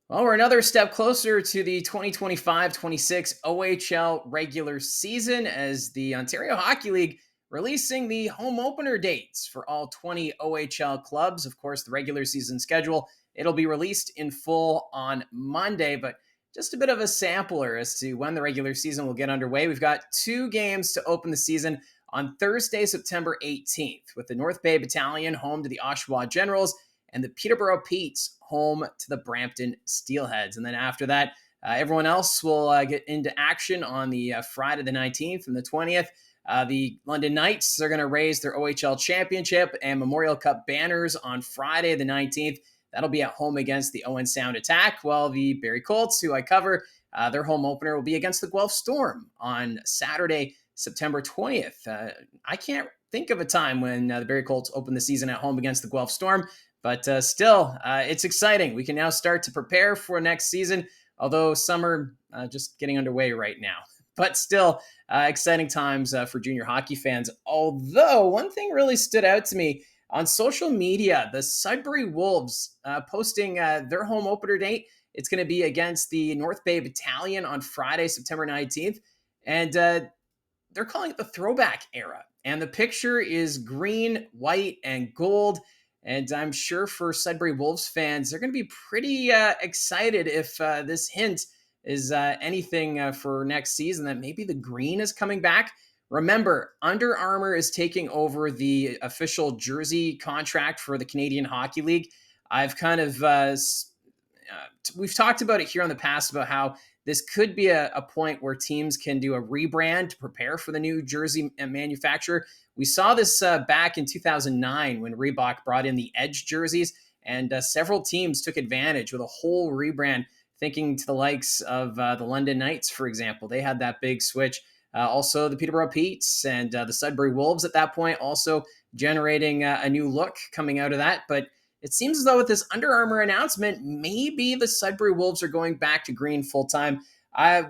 Well, we're another step closer to the 2025-26 OHL regular season as the Ontario Hockey League releasing the home opener dates for all 20 OHL clubs. Of course, the regular season schedule, it'll be released in full on Monday, but just a bit of a sampler as to when the regular season will get underway. We've got two games to open the season on Thursday, September 18th, with the North Bay Battalion home to the Oshawa Generals and the Peterborough Petes home to the Brampton Steelheads. And then after that, everyone else will get into action on the Friday the 19th and the 20th. The London Knights are going to raise their OHL championship and Memorial Cup banners on Friday the 19th. That'll be at home against the Owen Sound Attack, while the Barrie Colts, who I cover, their home opener will be against the Guelph Storm on Saturday, September 20th. I can't think of a time when the Barrie Colts opened the season at home against the Guelph Storm. But still, it's exciting. We can now start to prepare for next season, although summer just getting underway right now. But still, exciting times for junior hockey fans. Although, one thing really stood out to me on social media, the Sudbury Wolves posting their home opener date. It's going to be against the North Bay Battalion on Friday, September 19th. And they're calling it the throwback era. And the picture is green, white, and gold. And I'm sure for Sudbury Wolves fans, they're going to be pretty excited if this hint is anything for next season, that maybe the green is coming back. Remember, Under Armour is taking over the official jersey contract for the Canadian Hockey League. I've kind of, we've talked about it here in the past about how this could be a point where teams can do a rebrand to prepare for the new jersey manufacturer. We saw this back in 2009 when Reebok brought in the Edge jerseys, and several teams took advantage with a whole rebrand, thinking to the likes of the London Knights, for example. They had that big switch. Also, the Peterborough Petes and the Sudbury Wolves at that point also generating a new look coming out of that. But it seems as though with this Under Armour announcement, maybe the Sudbury Wolves are going back to green full-time.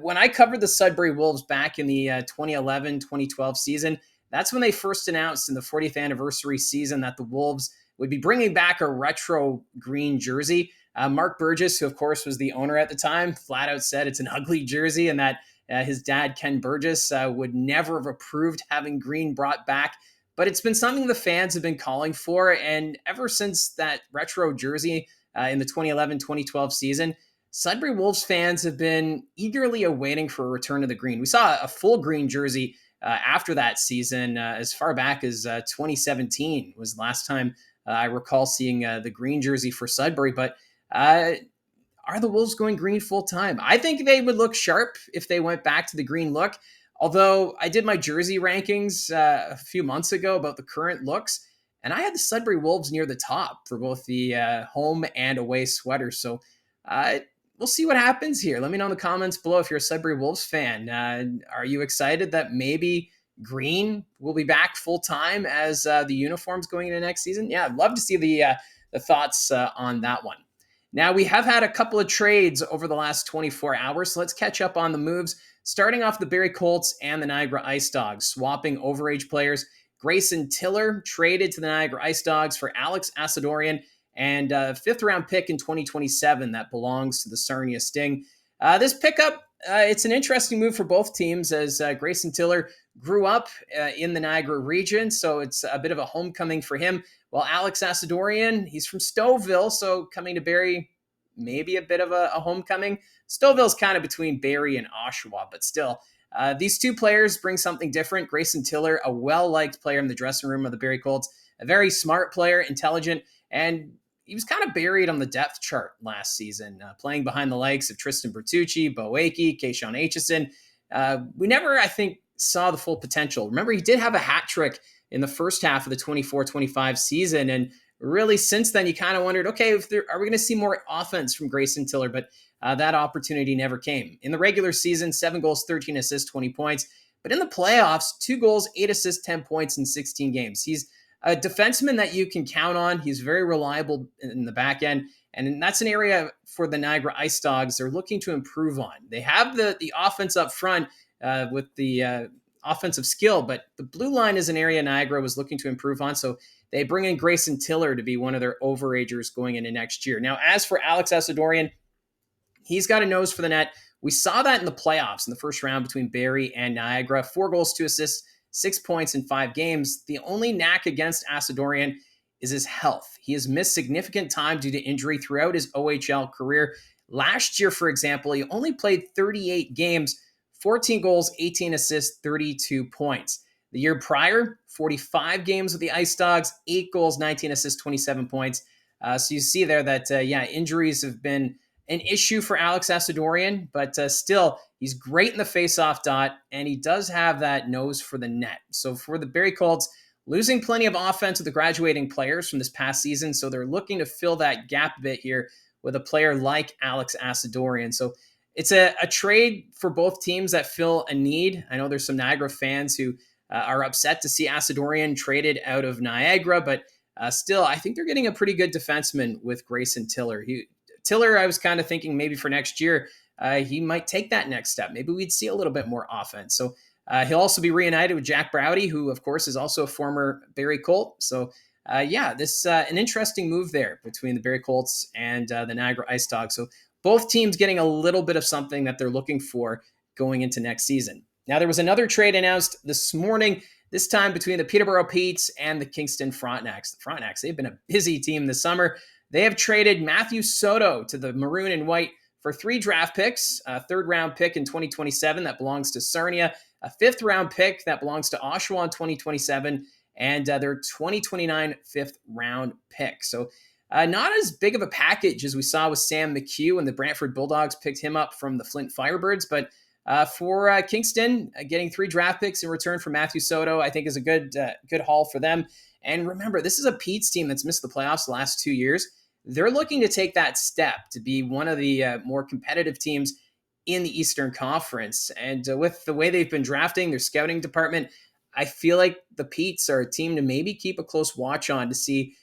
When I covered the Sudbury Wolves back in the 2011-2012 season, that's when they first announced in the 40th anniversary season that the Wolves would be bringing back a retro green jersey. Mark Burgess, who of course was the owner at the time, flat out said it's an ugly jersey and that his dad, Ken Burgess, would never have approved having green brought back. But it's been something the fans have been calling for. And ever since that retro jersey in the 2011-2012 season, Sudbury Wolves fans have been eagerly awaiting for a return to the green. We saw a full green jersey after that season, as far back as 2017 was the last time I recall seeing the green jersey for Sudbury. But are the Wolves going green full time? I think they would look sharp if they went back to the green look. Although I did my jersey rankings a few months ago about the current looks, and I had the Sudbury Wolves near the top for both the home and away sweaters. So we'll see what happens here. Let me know in the comments below if you're a Sudbury Wolves fan. Are you excited that maybe green will be back full time as the uniforms going into next season? Yeah, I'd love to see the thoughts on that one. Now, we have had a couple of trades over the last 24 hours, so let's catch up on the moves. Starting off the Barrie Colts and the Niagara IceDogs, swapping overage players. Grayson Tiller traded to the Niagara IceDogs for Alex Assadourian and a fifth-round pick in 2027 that belongs to the Sarnia Sting. This pickup, it's an interesting move for both teams as Grayson Tiller grew up in the Niagara region, so it's a bit of a homecoming for him. While Alex Assadourian, he's from Stouffville, so coming to Barrie, maybe a bit of a homecoming. Stouffville's kind of between Barrie and Oshawa, but still, these two players bring something different. Grayson Tiller, a well-liked player in the dressing room of the Barrie Colts, a very smart player, intelligent, and he was kind of buried on the depth chart last season, playing behind the likes of Tristan Bertucci, Bo Akey, Keishon Aitchison. We never, I think, saw the full potential. Remember, he did have a hat trick in the first half of the 24-25 season, and really since then, you kind of wondered, okay, are we going to see more offense from Grayson Tiller? But that opportunity never came. In the regular season, 7 goals, 13 assists, 20 points. But in the playoffs, 2 goals, 8 assists, 10 points in 16 games. He's a defenseman that you can count on. He's very reliable in the back end. And that's an area for the Niagara IceDogs they're looking to improve on. They have the offense up front with the offensive skill, but the blue line is an area Niagara was looking to improve on. So they bring in Grayson Tiller to be one of their overagers going into next year. Now, as for Alex Assadourian, He's got a nose for the net. We saw that in the playoffs in the first round between Barrie and Niagara. 4 goals, 2 assists, 6 points in 5 games. The only knack against Assadourian is his health. He has missed significant time due to injury throughout his OHL career. Last year, for example, he only played 38 games, 14 goals, 18 assists, 32 points. The year prior, 45 games with the IceDogs, 8 goals, 19 assists, 27 points. So you see there that, injuries have been an issue for Alex Assadourian, but still, he's great in the faceoff dot, and he does have that nose for the net. So for the Barrie Colts, losing plenty of offense with the graduating players from this past season, so they're looking to fill that gap a bit here with a player like Alex Assadourian. So it's a trade for both teams that fill a need. I know there's some Niagara fans who are upset to see Assadourian traded out of Niagara, but still, I think they're getting a pretty good defenseman with Grayson Tiller. Tiller, I was kind of thinking maybe for next year, he might take that next step. Maybe we'd see a little bit more offense. So he'll also be reunited with Jack Browdy, who, of course, is also a former Barrie Colt. So, this an interesting move there between the Barrie Colts and the Niagara IceDogs. So both teams getting a little bit of something that they're looking for going into next season. Now, there was another trade announced this morning, this time between the Peterborough Petes and the Kingston Frontenacs. The Frontenacs, they've been a busy team this summer. They have traded Matthew Soto to the Maroon and White for 3 draft picks, a 3rd-round pick in 2027 that belongs to Sarnia, a 5th-round pick that belongs to Oshawa in 2027, and their 2029 5th-round pick. So not as big of a package as we saw with Sam McHugh when the Brantford Bulldogs picked him up from the Flint Firebirds, but for Kingston, getting 3 draft picks in return for Matthew Soto, I think is a good haul for them. And remember, this is a Pete's team that's missed the playoffs the last 2 years. They're looking to take that step to be one of the more competitive teams in the Eastern Conference. And with the way they've been drafting, their scouting department, I feel like the Petes are a team to maybe keep a close watch on to see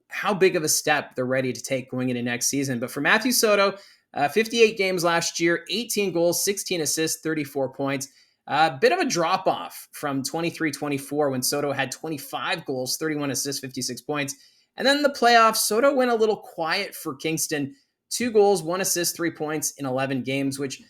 how big of a step they're ready to take going into next season. But for Matthew Soto, 58 games last year, 18 goals, 16 assists, 34 points. A bit of a drop-off from 23-24 when Soto had 25 goals, 31 assists, 56 points. And then in the playoffs, Soto went a little quiet for Kingston. 2 goals, 1 assist, 3 points in 11 games, which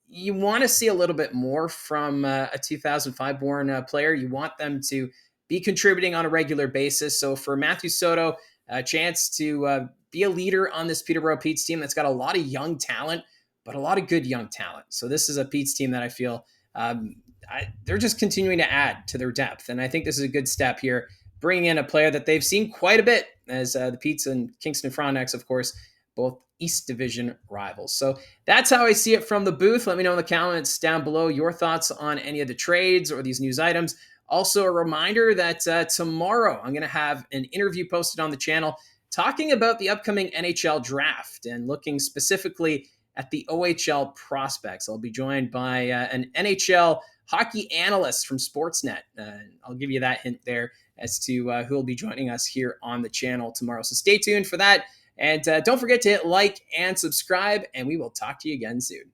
you want to see a little bit more from a 2005-born player. You want them to be contributing on a regular basis. So for Matthew Soto, a chance to be a leader on this Peterborough Petes team that's got a lot of young talent, but a lot of good young talent. So this is a Petes team that I feel they're just continuing to add to their depth. And I think this is a good step here, bringing in a player that they've seen quite a bit as the Petes and Kingston Frontenacs, of course, both East Division rivals. So that's how I see it from the booth. Let me know in the comments down below your thoughts on any of the trades or these news items. Also, a reminder that tomorrow I'm going to have an interview posted on the channel talking about the upcoming NHL draft and looking specifically at the OHL prospects. I'll be joined by an NHL hockey analyst from Sportsnet. I'll give you that hint there as to who will be joining us here on the channel tomorrow. So stay tuned for that. And don't forget to hit like and subscribe, and we will talk to you again soon.